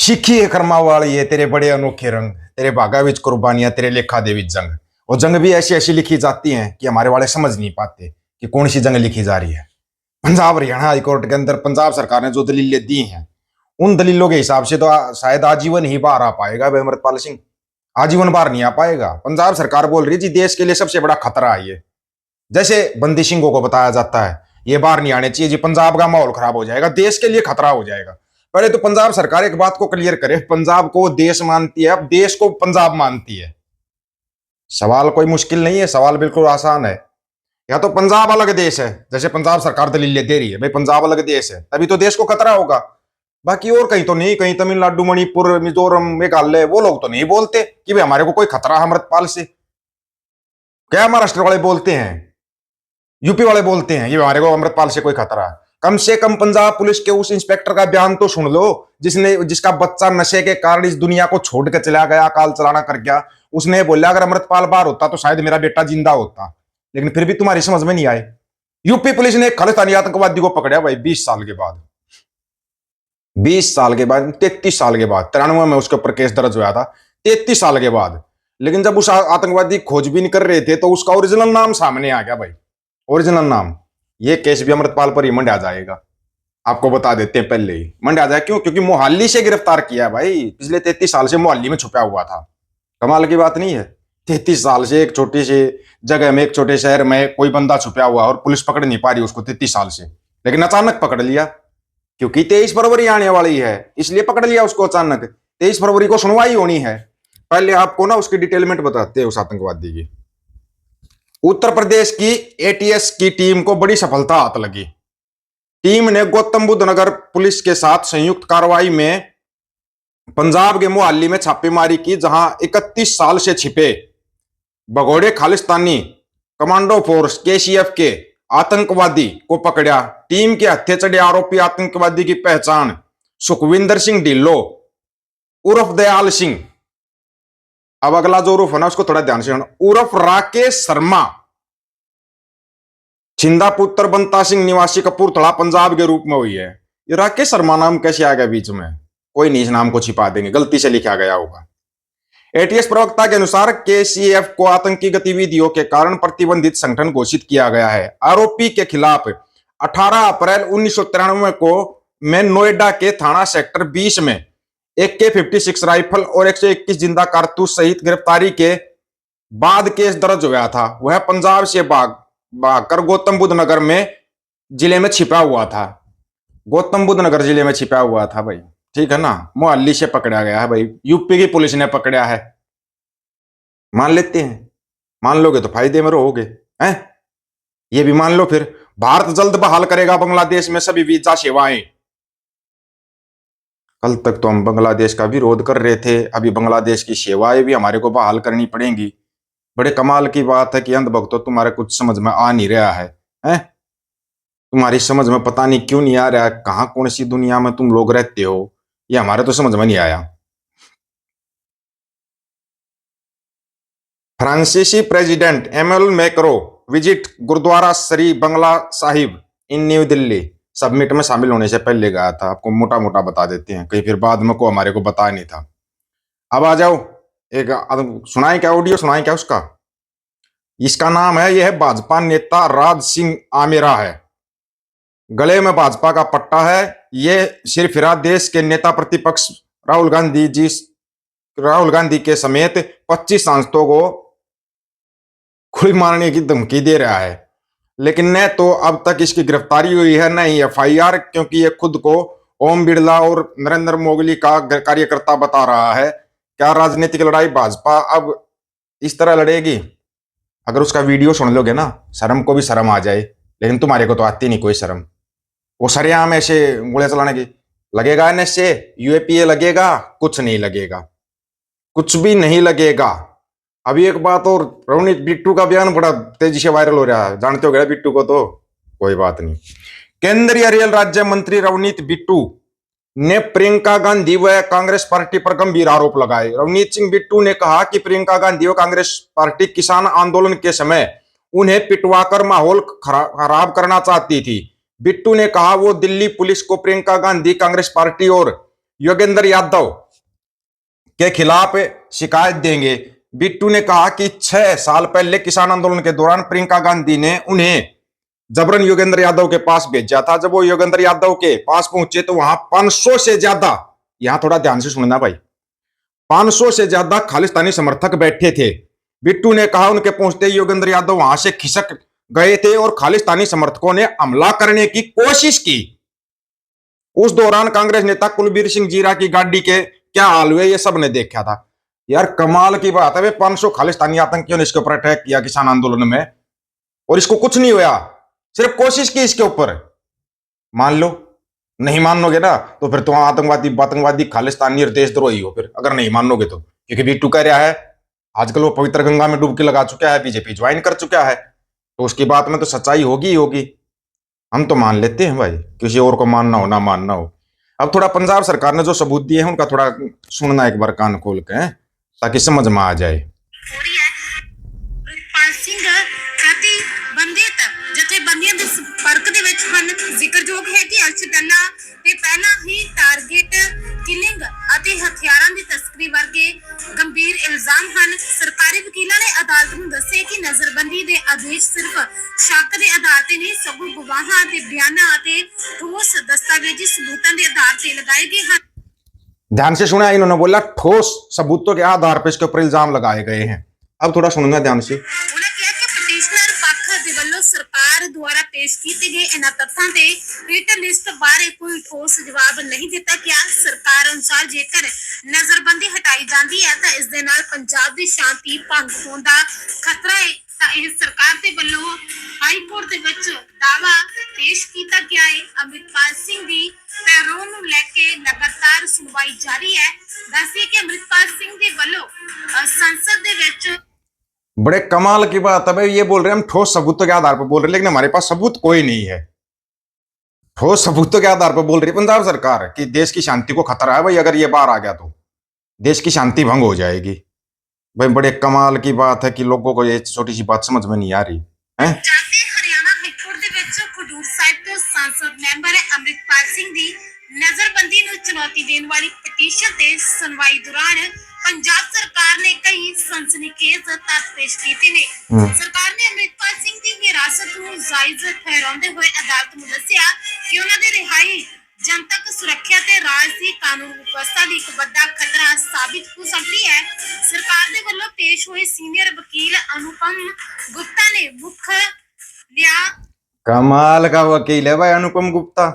सिखी है कर्मा वाली है तेरे बड़े अनोखे रंग, तेरे भागा विच कुर्बानियां, तेरे लेखा दे विच जंग। और जंग भी ऐसी ऐसी लिखी जाती हैं कि हमारे वाले समझ नहीं पाते कि कौन सी जंग लिखी जा रही है। पंजाब हरियाणा हाईकोर्ट के अंदर पंजाब सरकार ने जो दलीलें दी हैं, उन दलीलों के हिसाब से तो शायद आजीवन ही बाहर आ पाएगा भाई अमृतपाल सिंह। आजीवन बाहर नहीं आ पाएगा। पंजाब सरकार बोल रही है जी देश के लिए सबसे बड़ा खतरा है ये। जैसे बंदी सिंहों को बताया जाता है ये बाहर नहीं आने चाहिए जी, पंजाब का माहौल खराब हो जाएगा, देश के लिए खतरा हो जाएगा। पहले तो पंजाब सरकार एक बात को क्लियर करे, पंजाब को देश मानती है, अब देश को पंजाब मानती है। सवाल कोई मुश्किल नहीं है, सवाल बिल्कुल आसान है। या तो पंजाब अलग देश है, जैसे पंजाब सरकार दलील दे रही है भाई पंजाब अलग देश है, तभी तो देश को खतरा होगा। बाकी और कहीं तो नहीं, कहीं तमिलनाडु, मणिपुर, मिजोरम, मेघालय वो लोग तो नहीं बोलते कि भाई हमारे को कोई खतरा है अमृतपाल से। क्या महाराष्ट्र वाले बोलते हैं, यूपी वाले बोलते हैं ये हमारे को अमृतपाल से कोई खतरा है। कम से कम पंजाब पुलिस के उस इंस्पेक्टर का बयान तो सुन लो जिसका बच्चा नशे के कारण इस दुनिया को छोड़ के चला गया, अकाल चलाना कर गया। उसने बोला अगर अमृतपाल बाहर होता तो शायद मेरा बेटा जिंदा होता, लेकिन फिर भी तुम्हारी समझ में नहीं आए। यूपी पुलिस ने एक खालिस्तानी आतंकवादी को पकड़ा भाई 20 साल के बाद, 20 साल के बाद, 33 साल के बाद। 93 में उसके ऊपर केस दर्ज हुआ था, 33 साल के बाद। लेकिन जब उस आतंकवादी खोजबीन कर रहे थे तो उसका ओरिजिनल नाम सामने आ गया भाई, ओरिजिनल नाम। ये केस भी अमृतपाल पर ही मंडा जाएगा, आपको बता देते हैं पहले ही मंडा जाए। क्यों? क्योंकि मोहाली से गिरफ्तार किया है भाई, पिछले 33 साल से मोहाली में छुपा हुआ था। कमाल की बात नहीं है? 33 साल से एक छोटी सी जगह में, एक छोटे शहर में कोई बंदा छुपा हुआ और पुलिस पकड़ नहीं पा रही उसको 33 साल से, लेकिन अचानक पकड़ लिया। क्योंकि 23 फरवरी आने वाली है इसलिए पकड़ लिया उसको अचानक। 23 फरवरी को सुनवाई होनी है। पहले आपको ना उसकी डिटेलमेंट बताते हैं उस आतंकवादी की। उत्तर प्रदेश की एटीएस की टीम को बड़ी सफलता हाथ लगी। टीम ने गौतम बुद्ध नगर पुलिस के साथ संयुक्त कार्रवाई में पंजाब के मोहाली में छापेमारी की, जहां 31 साल से छिपे भगोड़े खालिस्तानी कमांडो फोर्स केसीएफ के आतंकवादी को पकड़ा। टीम के हत्थे चढ़े आरोपी आतंकवादी की पहचान सुखविंदर सिंह ढिल्लो उर्फ दयाल सिंह, अब अगला जो उर्फ है ना उसको थोड़ा ध्यान से, उर्फ राकेश शर्मा, छिंदा पुत्र बंता सिंह निवासी कपूरथला पंजाब के रूप में हुई है। ये राकेश शर्मा नाम कैसे आ गया बीच में? कोई नहीं, इस नाम को छिपा देंगे, गलती से लिखा गया होगा। एटीएस प्रवक्ता के अनुसार केसीएफ को आतंकी गतिविधियों के कारण प्रतिबंधित संगठन घोषित किया गया है। आरोपी के खिलाफ 18 अप्रैल 1993 को में नोएडा के थाना सेक्टर 20 में AK-56 राइफल और 121 जिंदा कारतूस सहित गिरफ्तारी के बाद केस दर्ज हुआ था। वह पंजाब से भागकर गौतम बुद्ध नगर में जिले में छिपा हुआ था। गौतम बुद्ध नगर जिले में छिपा हुआ था भाई, ठीक है ना। मोहाली से पकड़ा गया है भाई, यूपी की पुलिस ने पकड़ा है। मान लेते हैं, मान लोगे तो फायदे में रहोगे हैं। ये भी मान लो फिर, भारत जल्द बहाल करेगा बांग्लादेश में सभी वीजा सेवाएं। कल तक तो हम बांग्लादेश का विरोध कर रहे थे, अभी बांग्लादेश की सेवाएं भी हमारे को बहाल करनी पड़ेंगी। बड़े कमाल की बात है कि अंधभक्तों तुम्हारे कुछ समझ में आ नहीं रहा है, हैं? तुम्हारी समझ में पता नहीं क्यों नहीं आ रहा है, कहां कौन सी दुनिया में तुम लोग रहते हो, ये हमारे तो समझ में नहीं आया। फ्रांसीसी president Emmanuel Macron visit Gurdwara Shri Bangla Sahib in New Delhi summit में शामिल होने से पहले गया था। आपको मोटा मोटा बता देते हैं, कहीं फिर बाद में को हमारे को बताया नहीं था। अब आ जाओ, एक सुनाए क्या, ऑडियो सुनाए क्या उसका। इसका नाम है, यह है भाजपा नेता राज सिंह आमेरा है, गले में भाजपा का पट्टा है। ये सिरफिरा देश के नेता प्रतिपक्ष राहुल गांधी के समेत 25 सांसदों को गोली मारने की धमकी दे रहा है। लेकिन न तो अब तक इसकी गिरफ्तारी हुई है, न ही FIR, क्योंकि ये खुद को ओम बिरला और नरेंद्र मोदी का कार्यकर्ता बता रहा है। क्या राजनीतिक लड़ाई भाजपा अब इस तरह लड़ेगी? अगर उसका वीडियो सुन लोगे ना, शर्म को भी शर्म आ जाए, लेकिन तुम्हारे को तो आती नहीं कोई शर्म। वो सरेआम ऐसे गोलियां चलाने की लगेगा, NSA UAPA लगेगा, कुछ नहीं लगेगा, कुछ भी नहीं लगेगा। अभी एक बात और, रवनीत बिट्टू का बयान बड़ा तेजी से वायरल हो रहा है, जानते हो गया बिट्टू को, तो कोई बात नहीं। केंद्रीय रेल राज्य मंत्री रवनीत बिट्टू ने प्रियंका गांधी व कांग्रेस पार्टी पर गंभीर आरोप लगाए। रवनीत सिंह बिट्टू ने कहा कि प्रियंका गांधी व कांग्रेस पार्टी किसान आंदोलन के समय उन्हें पिटवाकर माहौल खराब करना चाहती थी। बिट्टू ने कहा वो दिल्ली पुलिस को प्रियंका गांधी, कांग्रेस पार्टी और योगेंद्र यादव के खिलाफ शिकायत देंगे। बिट्टू ने कहा कि 6 साल पहले किसान आंदोलन के दौरान प्रियंका गांधी ने उन्हें जबरन योगेंद्र यादव के पास भेजा था। जब वो योगेंद्र यादव के पास पहुंचे तो वहां 500 से ज्यादा, यहां थोड़ा ध्यान से सुनना भाई, 500 से ज्यादा खालिस्तानी समर्थक बैठे थे। बिट्टू ने कहा उनके पहुंचते ही योगेंद्र यादव वहां से खिसक गए थे और खालिस्तानी समर्थकों ने हमला करने की कोशिश की। उस दौरान कांग्रेस नेता कुलबीर सिंह जीरा की गाड़ी के क्या हाल हुए ये सब ने देखा था। यार कमाल की बात है, 500 खालिस्तानी आतंकियों ने इसके ऊपर अटैक किया किसान आंदोलन में और इसको कुछ नहीं हुआ, सिर्फ कोशिश की इसके ऊपर। मान लो, नहीं मानोगे ना तो फिर तुम आतंकवादी खालिस्तानी और देशद्रोही हो फिर, अगर नहीं मानोगे तो। क्योंकि बिट्टू कह रहा है आजकल वो पवित्र गंगा में डुबकी लगा चुका है, बीजेपी ज्वाइन कर चुका है, तो उसकी बात में तो सच्चाई होगी ही होगी। हम तो मान लेते हैं भाई, किसी और को मानना हो ना मानना हो। अब थोड़ा पंजाब सरकार ने जो सबूत दिए हैं उनका थोड़ा सुनना एक बार कान खोल के, ताकि समझ में आ जाए। ਜਥੇਬੰਦੀਆਂ ਦੇ ਸੰਪਰਕ ਦੇ ਵਿੱਚ ਹਨ। ਜ਼ਿਕਰਯੋਗ ਹੈ ਕਿ ਅਰਸ਼ਦੱਲਾ ਤੇ ਪਹਿਲਾਂ ਹੀ ਟਾਰਗੇਟ ਕਿਲਿੰਗ ਅਤੇ ਹਥਿਆਰਾਂ ਦੀ ਤਸਕਰੀ ਵਰਗੇ ਗੰਭੀਰ ਇਲਜ਼ਾਮ ਹਨ। ਸਰਕਾਰੀ ਵਕੀਲਾਂ ਨੇ ਅਦਾਲਤ ਨੂੰ ਦੱਸਿਆ ਕਿ ਨਜ਼ਰਬੰਦੀ ਦੇ ਆਦੇਸ਼ ਸਿਰਫ ਸ਼ੱਕ ਦੇ ਆਧਾਰ ਤੇ ਨਹੀਂ ਸਗੋਂ ਗਵਾਹਾਂ ਤੇ ਬਿਆਨਾਂ ਅਤੇ ਠੋਸ ਦਸਤਾਵੇਜ਼ੀ ਸਬੂਤਾਂ ਦੇ ਆਧਾਰ ਤੇ ਲਗਾਏ ਗਏ ਹਨ। ध्यान से सुना, इन्होंने बोला ठोस सबूतों के आधार पर इसके ऊपर इल्जाम लगाए गए हैं। अब थोड़ा सुनना ध्यान से। सरकार द्वारा पेश किए गए इन तथ्यों के हिट लिस्ट बारे कोई ठोस जवाब नहीं दिता गया। सरकार अनुसार जेकर नजरबंदी हटाई जाती है तो इस दे नाल पंजाब की शांति भंग होने का खतरा है। सरकार के वलों हाई कोर्ट दे विच दावा पेश किया गया है। अमृतपाल सिंह की पैरोल नूं लेके लगातार सुनवाई जारी है। दस्सिए कि अमृतपाल सिंह के वलों संसद दे विच बड़े कमाल की बात है भाई, ये बोल रहे हैं हम ठोस सबूतों के आधार पर बोल रहे हैं, लेकिन हमारे पास सबूत कोई नहीं है। ठोस सबूतों के आधार पर बोल रही है पंजाब सरकार कि देश की शांति को खतरा है भाई, अगर ये बाहर आ गया तो देश की शांति भंग हो जाएगी। भाई बड़े कमाल की बात है कि लोगों को ये छोटी सी बात समझ में नहीं आ रही है। हरियाणा हाईकोर्ट दे विच खडूर साहिब तो सांसद मैंबर अमृतपाल सिंह दी नजरबंदी नूं चुनौती देने वाली पटीशन ते सुनवाई दौरान पंजाब सरकार ने कई सनसनीखेज तथ्य पेश किए ने। सरकार ने अमृतपाल सिंह की हिरासत नूं जायज ठहराउंदे होए अदालत नूं दस्सिया कि उन्हां दी रिहाई जनतक सुरक्षा ते राज दी कानून व्यवस्था दी एक बड़ा खतरा साबित हो सकती है। सरकार दे वल्लों पेश हुए सीनियर वकील अनुपम गुप्ता ने मुख लिया। कमाल का वकील है भाई अनुपम गुप्ता,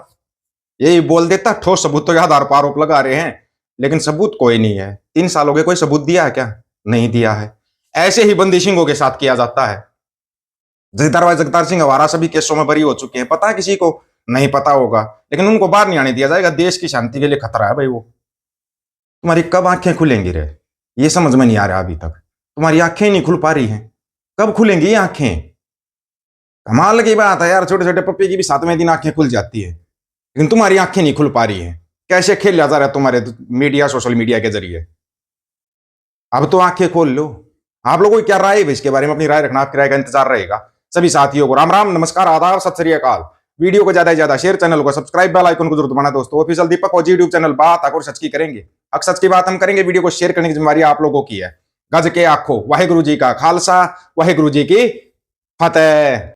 यही बोल देता ठोस सबूतों के आधार पर आरोप लगा रहे हैं, लेकिन सबूत कोई नहीं है। 3 साल हो गए, कोई सबूत दिया है क्या? नहीं दिया है। ऐसे ही बंदिशिंगों के साथ किया जाता है। जगतार सिंह हवारा सभी केसों में बरी हो चुके हैं, पता है किसी को? नहीं पता होगा, लेकिन उनको बाहर नहीं आने दिया जाएगा। देश की शांति के लिए खतरा है भाई वो। तुम्हारी कब आंखें खुलेंगी रे, ये समझ में नहीं आ रहा अभी तक। तुम्हारी आंखें नहीं खुल पा रही हैं, कब खुलेंगी ये आंखें? कमाल की बात है यार, छोटे छोटे पप्पी की भी 7वें दिन आंखें खुल जाती है, लेकिन तुम्हारी आंखें नहीं खुल पा रही हैं। कैसे खेल जा रहा है तुम्हारे मीडिया, सोशल मीडिया के जरिए। अब तो आंखें खोल लो। आप लोगों की क्या राय है इसके बारे में? अपनी राय रखना, आपकी राय का इंतजार रहेगा। सभी साथियों को राम राम, नमस्कार, आदाब, सत श्री अकाल। वीडियो को ज्यादा से ज्यादा शेयर, चैनल को सब्सक्राइब, बेल आइकन को जरूर दबाना दोस्तों। ऑफिशियल दीपक और यूट्यूब चैनल बात और सच की करेंगे। अब सच की बात हम करेंगे, वीडियो को शेयर करने की जिम्मेवारी आप लोगों की है। गज के आखो वाहेगुरु जी का खालसा, वाहेगुरु जी की फतेह।